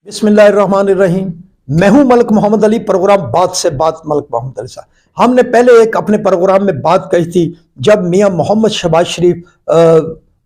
बिस्मिल्लाहिर्रहमानिर्रहीम। मैं हूं मलिक मोहम्मद अली। प्रोग्राम बात से बात मलिक मोहम्मद अली साहब। हमने पहले एक अपने प्रोग्राम में बात कही थी जब मियां मोहम्मद शहबाज शरीफ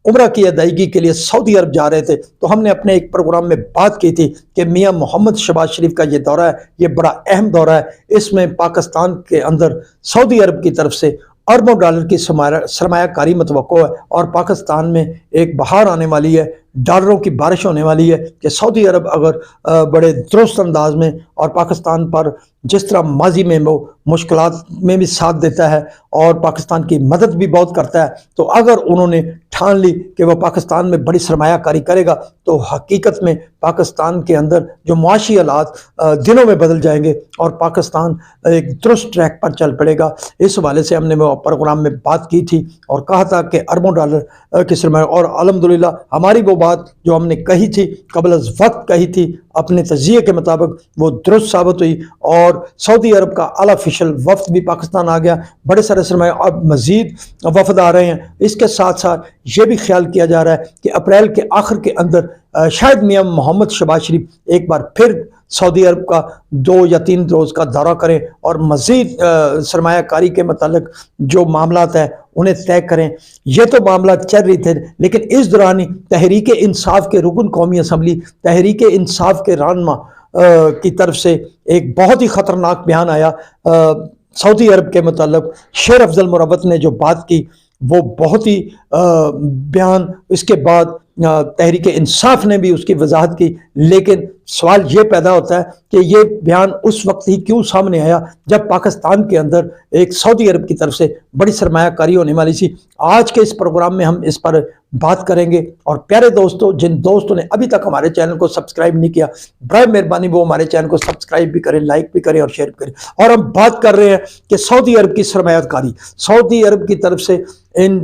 उम्रा की अदायगी के लिए सऊदी अरब जा रहे थे, तो हमने अपने एक प्रोग्राम में बात की थी कि मियां मोहम्मद शहबाज शरीफ का ये दौरा है, ये बड़ा अहम दौरा है। इसमें पाकिस्तान के अंदर सऊदी अरब की तरफ से अरबों डॉलर की सरमायाकारी मतवक्को है और पाकिस्तान में एक बहार आने वाली है, डॉलरों की बारिश होने वाली है कि सऊदी अरब अगर बड़े दुरुस्त अंदाज में और पाकिस्तान पर जिस तरह माजी में वो मुश्किलात में भी साथ देता है और पाकिस्तान की मदद भी बहुत करता है, तो अगर उन्होंने ठान ली कि वह पाकिस्तान में बड़ी सरमायाकारी करेगा तो हकीकत में पाकिस्तान के अंदर जो मुआशी हालात दिनों में बदल जाएंगे और पाकिस्तान एक दुरुस्त ट्रैक पर चल पड़ेगा। इस हवाले से हमने वो प्रोग्राम में बात की थी और कहा था कि अरबों डॉलर की सरमाया, और अल्हम्दुलिल्लाह हमारी वो बात जो हमने कही थी कबल अज़ वक्त कही थी अपने तज़िये के मुताबिक वो दुरुस्त साबित हुई और सऊदी अरब का आला ऑफिशियल वफ्द भी पाकिस्तान आ गया। बड़े सारे सरमाया अब मज़ीद वफद आ रहे हैं। इसके साथ साथ ये भी ख्याल किया जा रहा है कि अप्रैल के आखिर के अंदर शायद मियां मोहम्मद शहबाज शरीफ एक बार फिर सऊदी अरब का 2 या 3 रोज़ का दौरा करें और मज़ीद सरमायाकारी के मतलब जो मामलात हैं उन्हें तय करें। ये तो मामला चल रही थे, लेकिन इस दौरान ही तहरीक इंसाफ के रुकन कौमी असम्बली, तहरीक इंसाफ के रहनुमा की तरफ से एक बहुत ही ख़तरनाक बयान आया सऊदी अरब के मतलब। शेर अफजल मुरव्वत ने जो बात की वो बहुत ही बयान, इसके बाद तहरीक इंसाफ ने भी उसकी वजाहत की, लेकिन सवाल ये पैदा होता है कि ये बयान उस वक्त ही क्यों सामने आया जब पाकिस्तान के अंदर एक सऊदी अरब की तरफ से बड़ी सरमायाकारी होने वाली थी। आज के इस प्रोग्राम में हम इस पर बात करेंगे। और प्यारे दोस्तों, जिन दोस्तों ने अभी तक हमारे चैनल को सब्सक्राइब नहीं किया, बराए मेहरबानी वो हमारे चैनल को सब्सक्राइब भी करें, लाइक भी करें और शेयर भी करें। और हम बात कर रहे हैं कि सऊदी अरब की सरमायाकारी, सऊदी अरब की तरफ से इन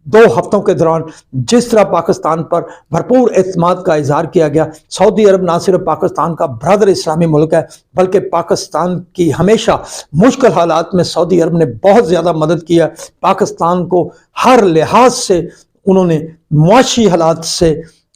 2 हफ्तों के दौरान जिस तरह पाकिस्तान पर भरपूर एतमाद का इजहार किया गया। सऊदी अरब ना सिर्फ पाकिस्तान का ब्रदर इस्लामी मुल्क है, बल्कि पाकिस्तान की हमेशा मुश्किल हालात में सऊदी अरब ने बहुत ज़्यादा मदद किया। पाकिस्तान को हर लिहाज से उन्होंने मुआशी हालात से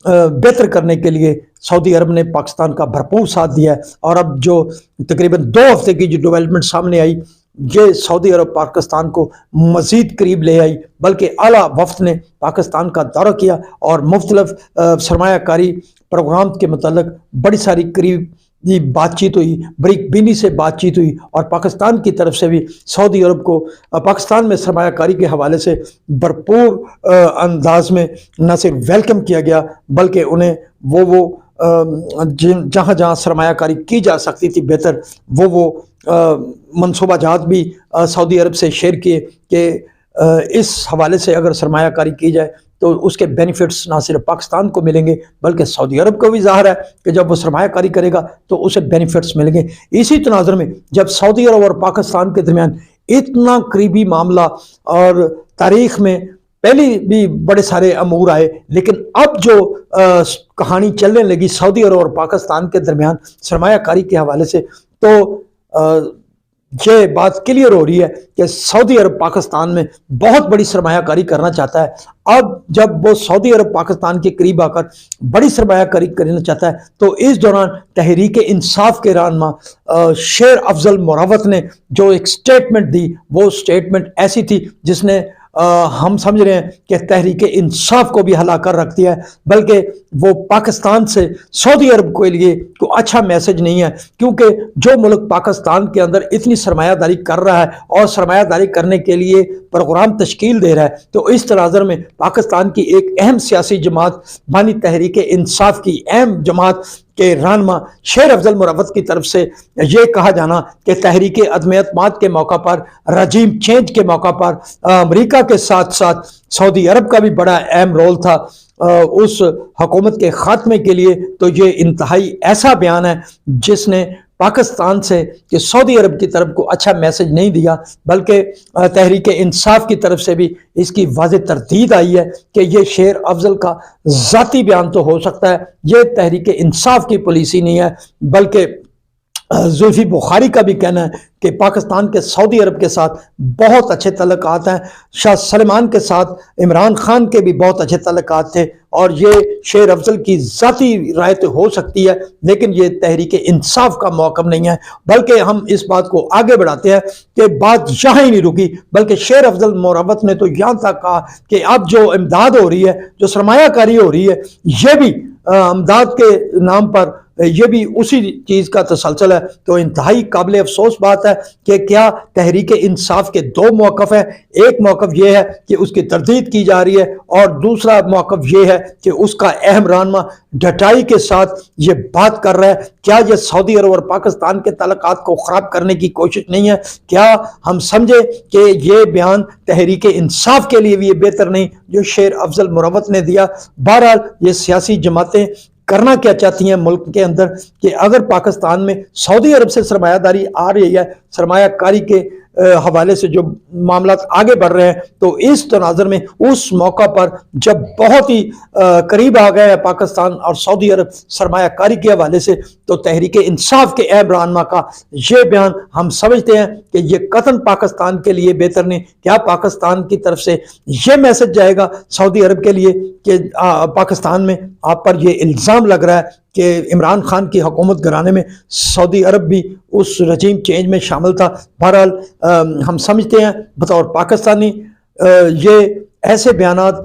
बेहतर करने के लिए सऊदी अरब ने पाकिस्तान का भरपूर साथ दिया है। और अब जो तकरीबन 2 हफ्ते की जो डेवलपमेंट सामने आई, ये सऊदी अरब पाकिस्तान को मज़ीद करीब ले आई, बल्कि आला वफ्द ने पाकिस्तान का दौरा किया और मुख्तलिफ सरमायाकारी प्रोग्राम के मतलब बड़ी सारी करीब बातचीत हुई, बरीक बीनी से बातचीत हुई और पाकिस्तान की तरफ से भी सऊदी अरब को पाकिस्तान में सरमायाकारी के हवाले से भरपूर अंदाज में न सिर्फ वेलकम किया गया, बल्कि उन्हें वो जहाँ जहाँ सरमायाकारी की जा सकती थी बेहतर वो मनसूबा जात भी सऊदी अरब से शेयर किए कि इस हवाले से अगर सरमायाकारी की जाए तो उसके बेनिफिट्स ना सिर्फ पाकिस्तान को मिलेंगे बल्कि सऊदी अरब को भी ज़ाहिर है कि जब वो सरमायाकारी करेगा तो उसे बेनिफिट्स मिलेंगे। इसी तनाज़ुर में जब सऊदी अरब और पाकिस्तान के दरमियान इतना करीबी मामला, और तारीख़ में पहले भी बड़े सारे अमूर आए, लेकिन अब जो कहानी चलने लगी सऊदी अरब और पाकिस्तान के दरमियान सरमायाकारी के हवाले से, तो ये बात क्लियर हो रही है कि सऊदी अरब पाकिस्तान में बहुत बड़ी सरमायाकारी करना चाहता है। अब जब वो सऊदी अरब पाकिस्तान के करीब आकर बड़ी सरमायाकारी करना चाहता है, तो इस दौरान तहरीक इंसाफ के रहनुमा शेर अफजल मुरव्वत ने जो एक स्टेटमेंट दी, वो स्टेटमेंट ऐसी थी जिसने हम समझ रहे हैं कि तहरीक इंसाफ को भी हिला कर रख दिया है, बल्कि वो पाकिस्तान से सऊदी अरब के लिए कोई अच्छा मैसेज नहीं है। क्योंकि जो मुल्क पाकिस्तान के अंदर इतनी सरमायादारी कर रहा है और सरमायादारी करने के लिए प्रोग्राम तश्कील दे रहा है, तो इस तनाज़ुर में पाकिस्तान की एक अहम सियासी जमात मानी तहरीक इंसाफ की अहम जमात के रहनुमा शेर अफजल मुरव्वत की तरफ से ये कहा जाना कि तहरीक अदम एतमाद के मौका पर, रजीम चेंज के मौका पर अमेरिका के साथ साथ सऊदी अरब का भी बड़ा अहम रोल था उस हुकूमत के ख़ात्मे के लिए, तो ये इंतहाई ऐसा बयान है जिसने पाकिस्तान से कि सऊदी अरब की तरफ को अच्छा मैसेज नहीं दिया, बल्कि तहरीक इंसाफ की तरफ से भी इसकी वाज़ेह तरदीद आई है कि ये शेर अफजल का ज़ाती बयान तो हो सकता है, ये तहरीक इंसाफ की पॉलिसी नहीं है, बल्कि जुल्फी बुखारी का भी कहना है کہ پاکستان کے سعودی عرب کے ساتھ بہت اچھے تعلقات ہیں، شاہ سلمان کے ساتھ عمران خان کے بھی بہت اچھے تعلقات تھے، اور یہ شیر افضل کی ذاتی رائے تو ہو سکتی ہے لیکن یہ تحریک انصاف کا موقف نہیں ہے، بلکہ ہم اس بات کو آگے بڑھاتے ہیں کہ بات یہاں ہی نہیں رکی، بلکہ شیر افضل مروت نے تو یہاں تک کہا کہ اب جو امداد ہو رہی ہے، جو سرمایہ کاری ہو رہی ہے، یہ بھی امداد کے نام پر یہ بھی اسی چیز کا تسلسل ہے۔ تو انتہائی قابل افسوس بات ہے کہ کیا تحریک انصاف کے دو موقف ہیں، ایک موقف یہ ہے کہ اس کی تردید کی جا رہی ہے، اور دوسرا موقف یہ ہے کہ اس کا اہم رہنما ڈٹائی کے ساتھ یہ بات کر رہا ہے۔ کیا یہ سعودی عرب اور پاکستان کے تعلقات کو خراب کرنے کی کوشش نہیں ہے؟ کیا ہم سمجھے کہ یہ بیان تحریک انصاف کے لیے بھی یہ بہتر نہیں جو شیر افضل مروت نے دیا؟ بہرحال یہ سیاسی جماعتیں کرنا کیا چاہتی ہیں ملک کے اندر کہ اگر پاکستان میں سعودی عرب سے سرمایہ داری آ رہی ہے، سرمایہ کاری کے حوالے سے جو معاملات آگے بڑھ رہے ہیں، تو اس تناظر میں اس موقع پر جب بہت ہی قریب آ گئے ہیں پاکستان اور سعودی عرب سرمایہ کاری کے حوالے سے، تو تحریک انصاف کے اہم رہنما کا یہ بیان ہم سمجھتے ہیں کہ یہ قطعاً پاکستان کے لیے بہتر نہیں۔ کیا پاکستان کی طرف سے یہ میسج جائے گا سعودی عرب کے لیے کہ پاکستان میں آپ پر یہ الزام لگ رہا ہے کہ عمران خان کی حکومت گرانے میں سعودی عرب بھی اس رجیم چینج میں شامل تھا؟ بہرحال ہم سمجھتے ہیں بطور پاکستانی یہ ایسے بیانات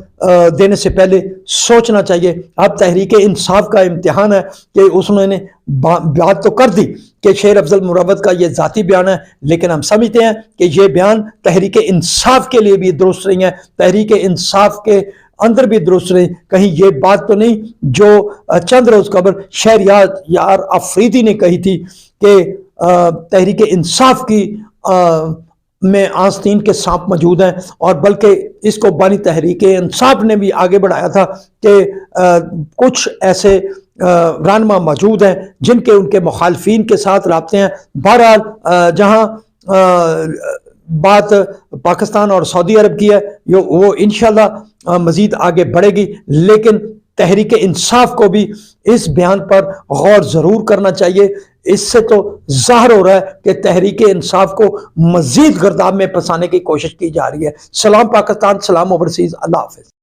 دینے سے پہلے سوچنا چاہیے۔ اب تحریک انصاف کا امتحان ہے کہ اس نے بات تو کر دی کہ شیر افضل مروت کا یہ ذاتی بیان ہے، لیکن ہم سمجھتے ہیں کہ یہ بیان تحریک انصاف کے لیے بھی درست نہیں ہے، تحریک انصاف کے اندر بھی درست رہے۔ کہیں یہ بات تو نہیں جو چند روز قبل شہریار افریدی نے کہی تھی کہ تحریک انصاف کی میں آستین کے سانپ موجود ہیں، اور بلکہ اس کو بانی تحریک انصاف نے بھی آگے بڑھایا تھا کہ کچھ ایسے رہنما موجود ہیں جن کے ان کے مخالفین کے ساتھ رابطے ہیں۔ بہرحال جہاں بات پاکستان اور سعودی عرب کی ہے وہ انشاءاللہ مزید آگے بڑھے گی، لیکن تحریک انصاف کو بھی اس بیان پر غور ضرور کرنا چاہیے۔ اس سے تو ظاہر ہو رہا ہے کہ تحریک انصاف کو مزید گرداب میں پھنسانے کی کوشش کی جا رہی ہے۔ سلام پاکستان، سلام اوورسیز، اللہ حافظ۔